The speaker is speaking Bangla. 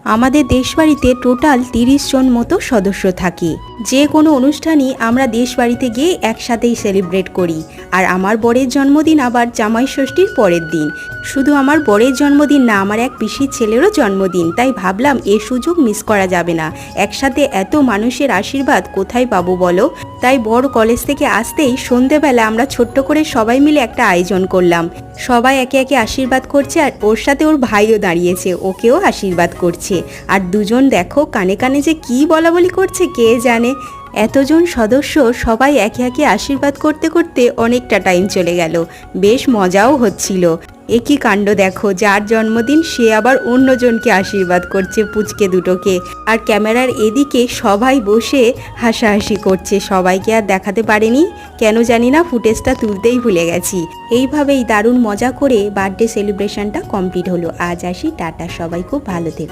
আমাদের দেশবাড়িতে টোটাল 30 জন মতো সদস্য থাকে। যে কোনো অনুষ্ঠানই আমরা দেশবাড়িতে গিয়ে একসাথেই সেলিব্রেট করি। আর আমার বরের জন্মদিন আবার জামাই ষষ্ঠীর পরের দিন। শুধু আমার বরের জন্মদিন না, আমার এক পিসির ছেলেরও জন্মদিন, তাই ভাবলাম এ সুযোগ মিস করা যাবে না। একসাথে এত মানুষের আশীর্বাদ কোথায় পাবো বলো। তাই বর কলেজ থেকে আসতেই সন্ধেবেলা আমরা ছোট্ট করে সবাই মিলে একটা আয়োজন করলাম। সবাই একে একে আশীর্বাদ করছে, আর ওর সাথে ওর ভাইও দাঁড়িয়েছে, ওকেও আশীর্বাদ করছে। আর দুজন দেখো কানে কানে যে কী বলা বলি করছে কে জানে। এতজন সদস্য সবাই একে একে আশীর্বাদ করতে করতে অনেকটা টাইম চলে গেল। বেশ মজাও হচ্ছিল। একই কাণ্ড দেখো, যার জন্মদিন সে আবার অন্যজনকে আশীর্বাদ করছে, পুচকে দুটোকে। আর ক্যামেরার এদিকে সবাই বসে হাসাহাসি করছে। সবাইকে আর দেখাতে পারেনি কেন জানি না, ফুটেজটা তুলতেই ভুলে গেছি। এইভাবেই দারুণ মজা করে বার্থডে সেলিব্রেশনটা কমপ্লিট হলো। আজ আসি, টাটা, সবাই খুব ভালো থেকো।